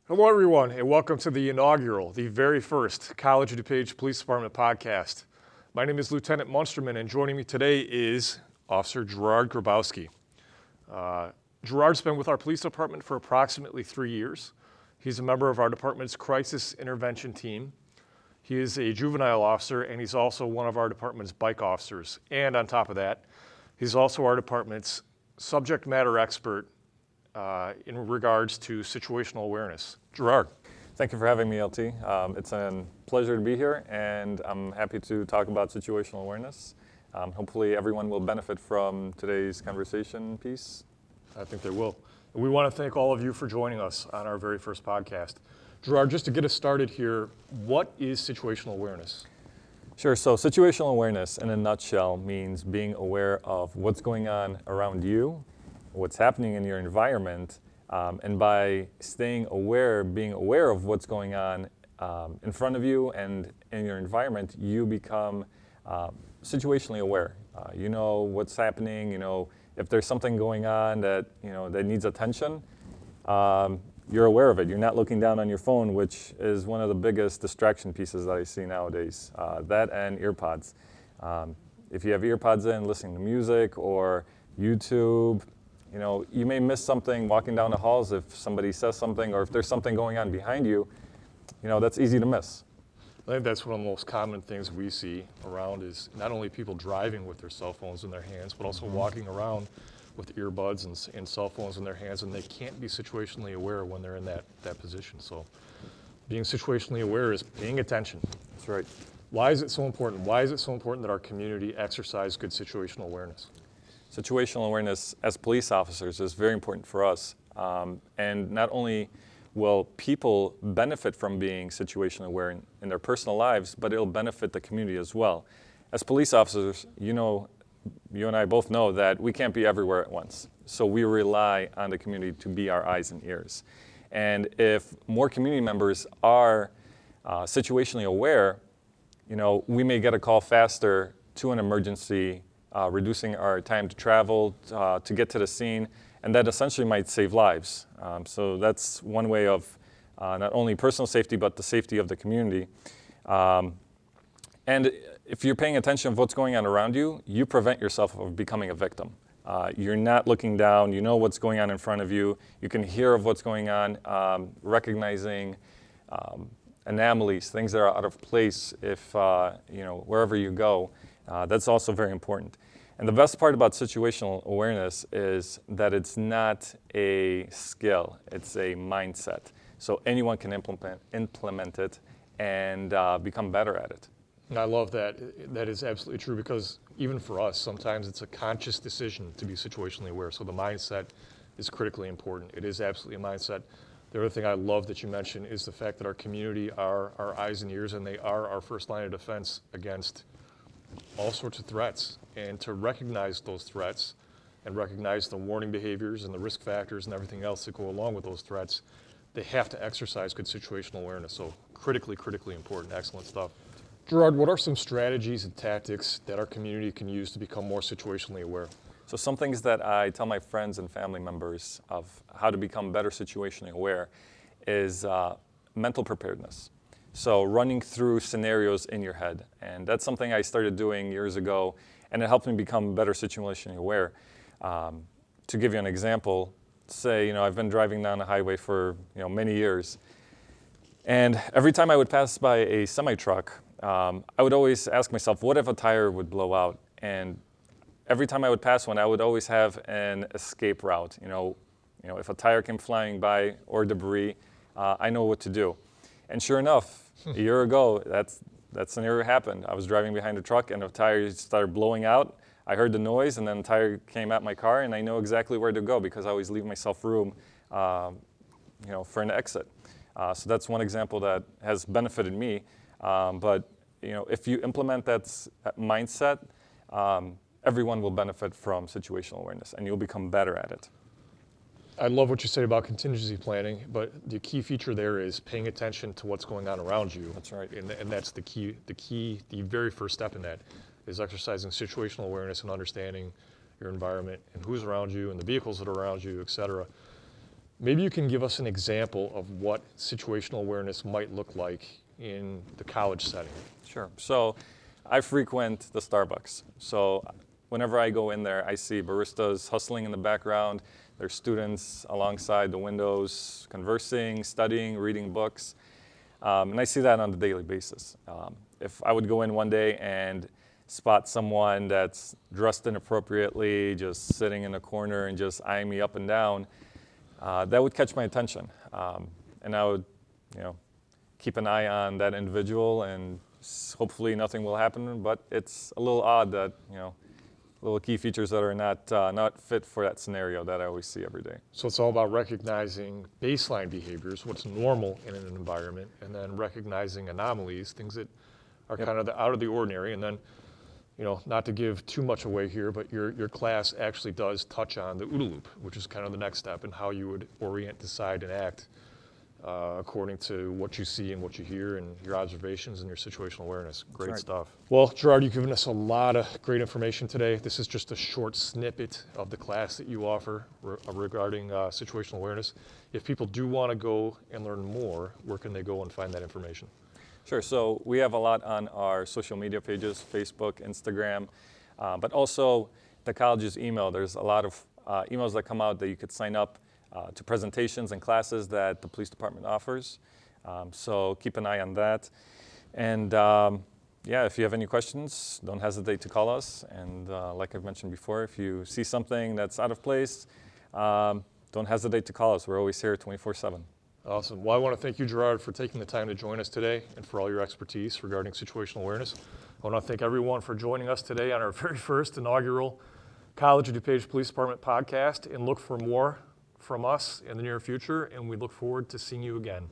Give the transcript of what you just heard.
Hello everyone, and welcome to the inaugural, the very first College of DuPage Police Department podcast. My name is Lieutenant Munsterman, and joining me today is Officer Gerard Grabowski. Gerard's been with our police department for approximately 3 years. He's a member of our department's crisis intervention team. He is a juvenile officer, and he's also one of our department's bike officers. And on top of that, he's also our department's subject matter expert in regards to situational awareness. Gerard. Thank you for having me, LT. It's a pleasure to be here, and I'm happy to talk about situational awareness. Hopefully everyone will benefit from today's conversation piece. I think they will. And we want to thank all of you for joining us on our very first podcast. Gerard, just to get us started here, what is situational awareness? Sure, so situational awareness in a nutshell means being aware of what's going on around you, what's happening in your environment, and by staying aware, being aware of what's going on in front of you and in your environment, you become situationally aware. You know what's happening, you know if there's something going on that that needs attention, you're aware of it. You're not looking down on your phone, which is one of the biggest distraction pieces that I see nowadays, that and earpods. If you have earpods in, listening to music or YouTube, you may miss something walking down the halls if somebody says something, or if there's something going on behind you, that's easy to miss. I think that's one of the most common things we see around is not only people driving with their cell phones in their hands, but also walking around with earbuds and cell phones in their hands, and they can't be situationally aware when they're in that position. So being situationally aware is paying attention. That's right. Why is it so important? Why is it so important that our community exercise good situational awareness? Situational awareness as police officers is very important for us. And not only will people benefit from being situationally aware in their personal lives, but it'll benefit the community as well. As police officers, you and I both know that we can't be everywhere at once. So we rely on the community to be our eyes and ears. And if more community members are situationally aware, we may get a call faster to an emergency, reducing our time to travel, to get to the scene, and that essentially might save lives. So that's one way of not only personal safety, but the safety of the community. And if you're paying attention to what's going on around you, you prevent yourself from becoming a victim. You're not looking down, you know what's going on in front of you, you can hear of what's going on, recognizing anomalies, things that are out of place if, wherever you go. That's also very important. And the best part about situational awareness is that it's not a skill, it's a mindset. So anyone can implement it and become better at it. I love that. That is absolutely true, because even for us, sometimes it's a conscious decision to be situationally aware. So the mindset is critically important. It is absolutely a mindset. The other thing I love that you mentioned is the fact that our community are our eyes and ears, and they are our first line of defense against all sorts of threats. And to recognize those threats and recognize the warning behaviors and the risk factors and everything else that go along with those threats, they have to exercise good situational awareness. So critically important. Excellent stuff. Gerard, what are some strategies and tactics that our community can use to become more situationally aware? So some things that I tell my friends and family members of how to become better situationally aware is mental preparedness. So running through scenarios in your head. And that's something I started doing years ago, and it helped me become better situationally aware. To give you an example, say, I've been driving down the highway for many years, and every time I would pass by a semi-truck, I would always ask myself, what if a tire would blow out? And every time I would pass one, I would always have an escape route. If a tire came flying by or debris, I know what to do. And sure enough, a year ago, that scenario happened. I was driving behind a truck, and the tire started blowing out. I heard the noise, and then the tire came at my car, and I know exactly where to go because I always leave myself room, for an exit. So that's one example that has benefited me. But if you implement that mindset, everyone will benefit from situational awareness, and you'll become better at it. I love what you say about contingency planning, but the key feature there is paying attention to what's going on around you. That's right. And that's the very first step in that, is exercising situational awareness and understanding your environment and who's around you and the vehicles that are around you, et cetera. Maybe you can give us an example of what situational awareness might look like in the college setting. Sure. So I frequent the Starbucks. So whenever I go in there, I see baristas hustling in the background. There's students alongside the windows conversing, studying, reading books. And I see that on a daily basis. If I would go in one day and spot someone that's dressed inappropriately, just sitting in a corner and just eyeing me up and down, that would catch my attention. And I would, keep an eye on that individual, and hopefully nothing will happen, but it's a little odd that, little key features that are not fit for that scenario that I always see every day. So it's all about recognizing baseline behaviors, what's normal in an environment, and then recognizing anomalies, things that are kind of out of the ordinary. And then, not to give too much away here, but your class actually does touch on the OODA loop, which is kind of the next step in how you would orient, decide, and act according to what you see and what you hear and your observations and your situational awareness. Great stuff. Well, Gerard, you've given us a lot of great information today. This is just a short snippet of the class that you offer regarding situational awareness. If people do want to go and learn more, where can they go and find that information? Sure. So we have a lot on our social media pages, Facebook, Instagram, but also the college's email. There's a lot of emails that come out that you could sign up to presentations and classes that the police department offers. So keep an eye on that. And if you have any questions, don't hesitate to call us. And like I've mentioned before, if you see something that's out of place, don't hesitate to call us. We're always here 24/7. Awesome. Well, I want to thank you, Gerard, for taking the time to join us today and for all your expertise regarding situational awareness. I want to thank everyone for joining us today on our very first inaugural College of DuPage Police Department podcast, and look for more from us in the near future, and we look forward to seeing you again.